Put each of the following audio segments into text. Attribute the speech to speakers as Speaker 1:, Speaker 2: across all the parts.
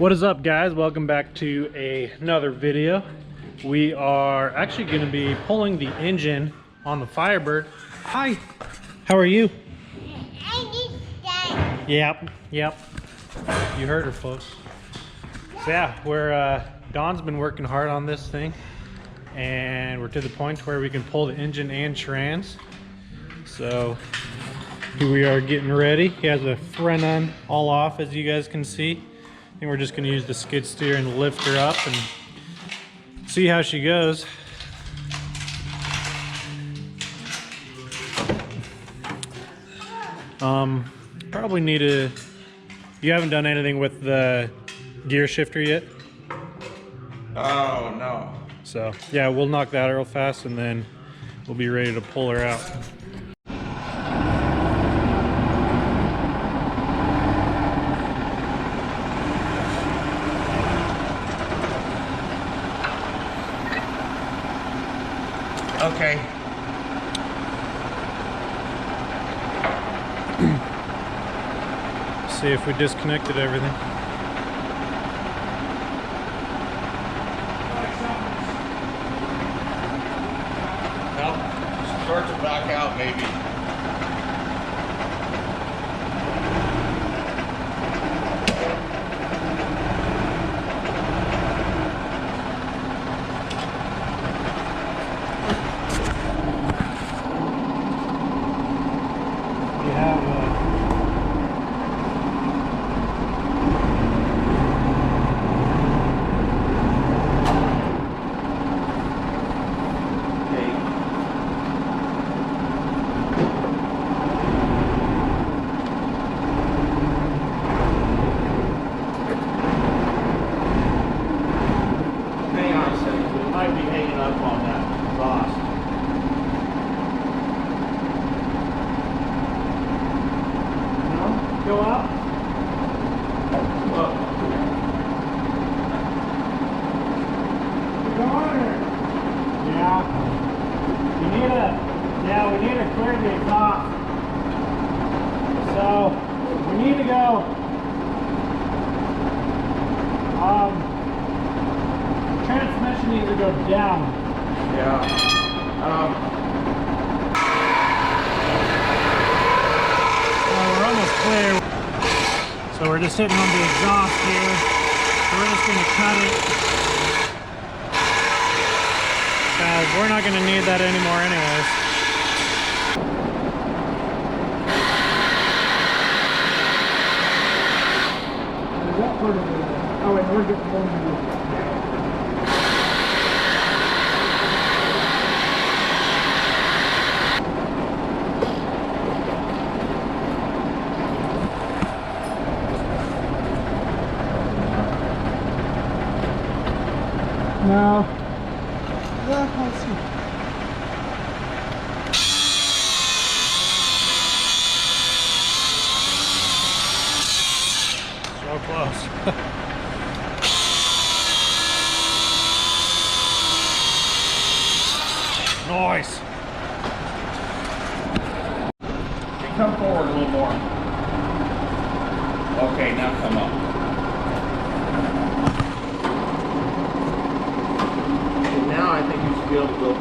Speaker 1: What is up, guys? Welcome back to another video. We are actually going to be pulling the engine on the Firebird. Hi, how are you? Yep. You heard her, folks. So yeah, Dawn's been working hard on this thing, and we're to the point where we can pull the engine and trans. So here we are getting ready. He has a front end all off, as you guys can see. I think we're just going to use the skid steer and lift her up and see how she goes. Probably need to... You haven't done anything with the gear shifter yet?
Speaker 2: Oh, no.
Speaker 1: So yeah, we'll knock that out real fast and then we'll be ready to pull her out.
Speaker 2: Okay.
Speaker 1: See if we disconnected everything.
Speaker 2: Well, start to back out maybe.
Speaker 1: Go up.
Speaker 2: Look.
Speaker 1: Go on her. Yeah. We need to clear the exhaust. So we need to go. Transmission needs to go down.
Speaker 2: Yeah.
Speaker 1: We're almost clear. So we're just hitting on the exhaust here. So we're just going to cut it. Guys, we're not going to need that anymore anyways. Oh wait, we're getting one. No. Let's see. So close. Nice.
Speaker 2: Okay, come forward a little more. Okay, now come up. Now I think you should be able to go.
Speaker 1: Okay.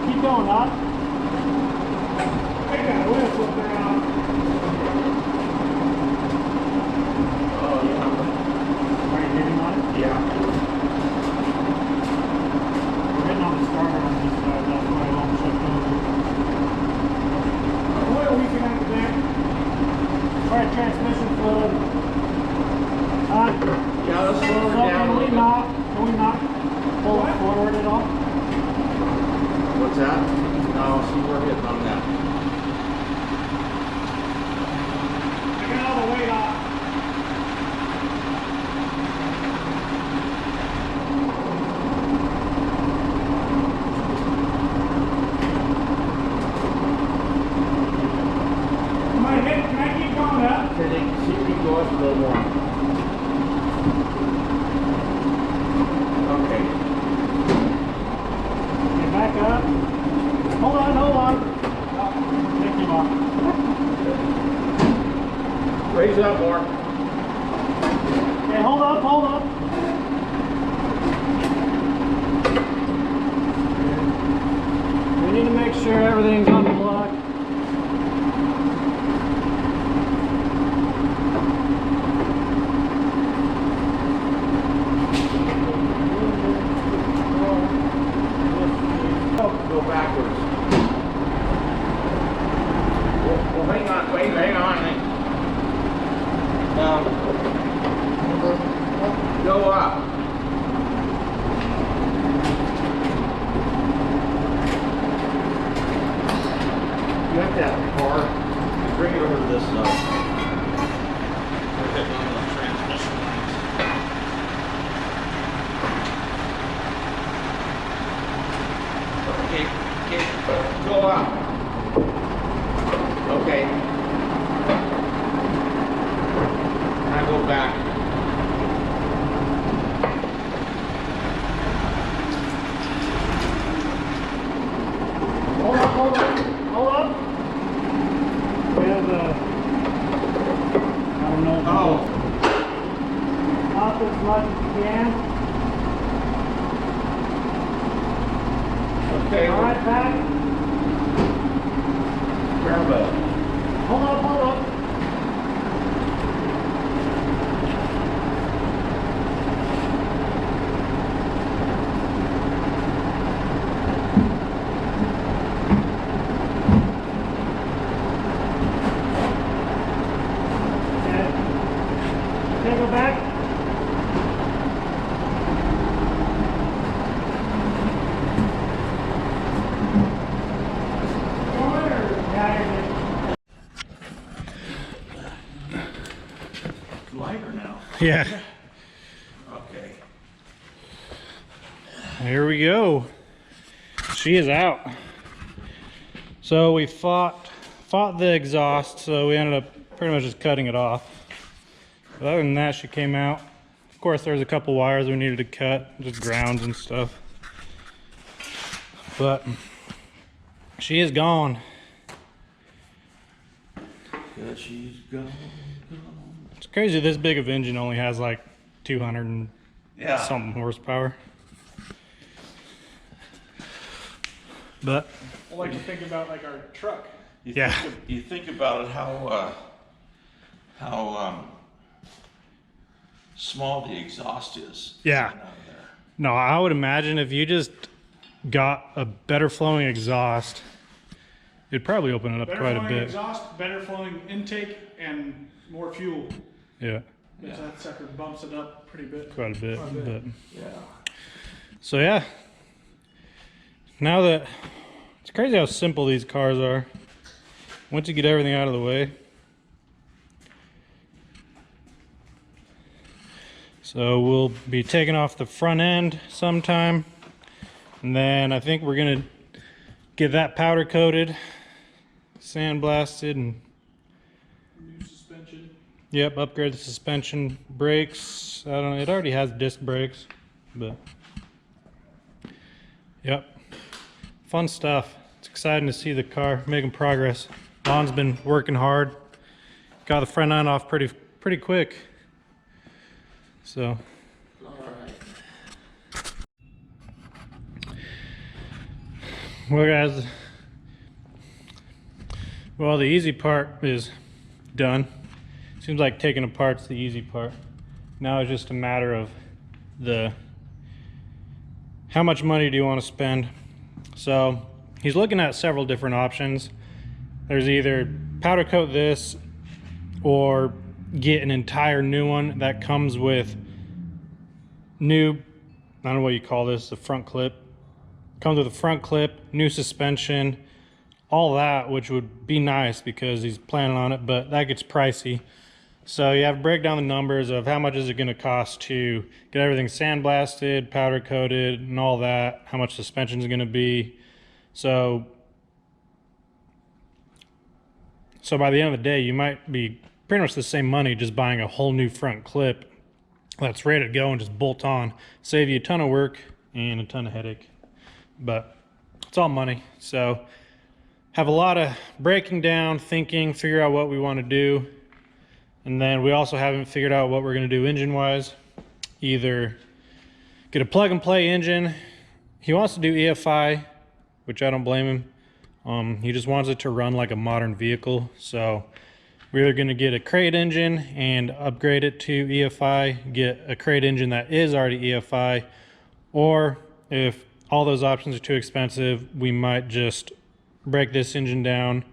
Speaker 1: Keep going up. I got a whistle down.
Speaker 2: Oh, yeah.
Speaker 1: Are you hitting on it?
Speaker 2: Yeah.
Speaker 1: We're hitting on the starter on this side. That's why I won't shift over. Oil leaking out the back. Alright, transmission fluid.
Speaker 2: Yeah, let's slow her down.
Speaker 1: Can we not pull it forward at all?
Speaker 2: What's that? No, see, we're hitting on that.
Speaker 1: I got all the weight off. Can I keep going up?
Speaker 2: See if we can go up a little more. Okay.
Speaker 1: Get back up. Hold on, hold on.
Speaker 2: Raise it up more.
Speaker 1: Okay, hold up, hold up. We need to make sure everything's on the block.
Speaker 2: Go backwards. Well, hang on, wait, hang on. Go up. You have to have a car. Bring it over to this we're hitting on the transmission lines. Okay, go up. Okay. Now go back.
Speaker 1: Hold up, hold up, hold up. We have I don't know.
Speaker 2: Oh.
Speaker 1: Up as much as you can.
Speaker 2: Okay.
Speaker 1: All right, back.
Speaker 2: Bravo.
Speaker 1: Hold up, hold up. Okay, go back.
Speaker 2: Lighter now.
Speaker 1: Yeah.
Speaker 2: Okay.
Speaker 1: Here we go. She is out. So we fought the exhaust, so we ended up pretty much just cutting it off. But other than that, she came out. Of course, there was a couple wires we needed to cut, just grounds and stuff. But she is gone.
Speaker 2: Good, she's gone.
Speaker 1: It's crazy this big of engine only has like 200 and something horsepower. But
Speaker 3: I like to think about like our truck.
Speaker 2: You think about it how small the exhaust is.
Speaker 1: Yeah.
Speaker 2: coming out of there.
Speaker 1: No, I would imagine if you just got a better flowing exhaust, it'd probably open it up
Speaker 3: Better
Speaker 1: quite a
Speaker 3: flowing
Speaker 1: bit.
Speaker 3: exhaust, better flowing intake, and more fuel.
Speaker 1: Yeah,
Speaker 3: Yeah. That sucker bumps it up pretty bit.
Speaker 1: quite a bit.
Speaker 3: Quite a bit.
Speaker 1: But
Speaker 2: Yeah.
Speaker 1: so yeah, now that it's crazy how simple these cars are. Once you get everything out of the way. So we'll be taking off the front end sometime, and then I think we're gonna get that powder coated, sandblasted, and
Speaker 3: New suspension.
Speaker 1: yep, upgrade the suspension, brakes. I don't know, it already has disc brakes, but yep, fun stuff. It's exciting to see the car making progress. Don's been working hard, got the front end off pretty quick. So
Speaker 2: All right.
Speaker 1: well guys, well the easy part is done. Seems like taking apart's the easy part. Now it's just a matter of how much money do you want to spend. So he's looking at several different options. There's either powder coat this or get an entire new one that comes with new, I don't know what you call this, the front clip. Comes with a front clip, new suspension, all that, which would be nice because he's planning on it, but that gets pricey. So you have to break down the numbers of how much is it going to cost to get everything sandblasted, powder coated, and all that, how much suspension is going to be. So by the end of the day, you might be pretty much the same money just buying a whole new front clip that's ready to go and just bolt on. Save you a ton of work and a ton of headache. But it's all money. So have a lot of breaking down, thinking, figure out what we want to do. And then we also haven't figured out what we're going to do engine wise. Either get a plug and play engine. He wants to do EFI, which I don't blame him. He just wants it to run like a modern vehicle. So we're either going to get a crate engine and upgrade it to EFI, get a crate engine that is already EFI, or if all those options are too expensive, we might just break this engine down,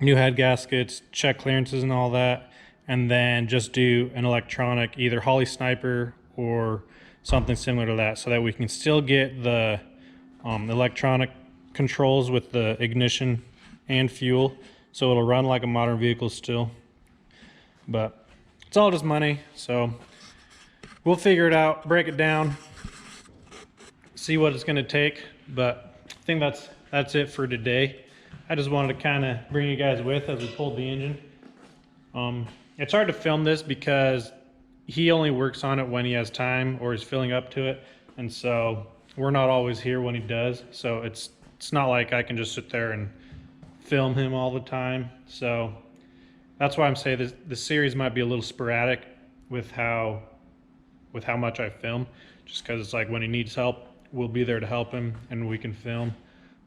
Speaker 1: new head gaskets, check clearances and all that, and then just do an electronic, either Holly Sniper or something similar to that, so that we can still get the electronic controls with the ignition and fuel, so it'll run like a modern vehicle still. But it's all just money, so we'll figure it out, break it down, see what it's going to take. But I think that's it for today. I just wanted to kind of bring you guys with as we pulled the engine. It's hard to film this because he only works on it when he has time or is filling up to it, and so we're not always here when he does. So it's not like I can just sit there and film him all the time. So that's why I'm saying this series might be a little sporadic with how much I film, just because it's like when he needs help, we'll be there to help him and we can film.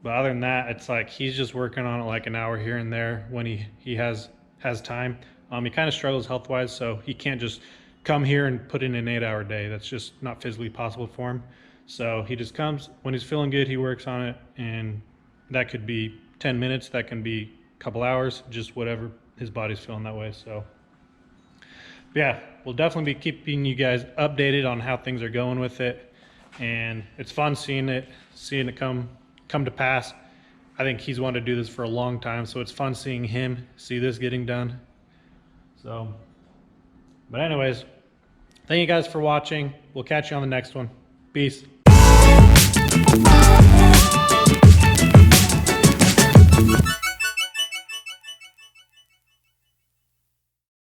Speaker 1: But other than that, it's like he's just working on it like an hour here and there when he has time. He kind of struggles health-wise, so he can't just come here and put in an 8-hour day. That's just not physically possible for him. So he just comes when he's feeling good, he works on it, and that could be 10 minutes, that can be a couple hours, just whatever his body's feeling that way. So yeah, we'll definitely be keeping you guys updated on how things are going with it, and it's fun seeing it come to pass. I think he's wanted to do this for a long time, so it's fun seeing him see this getting done. So, but anyways, thank you guys for watching. We'll catch you on the next one. Peace.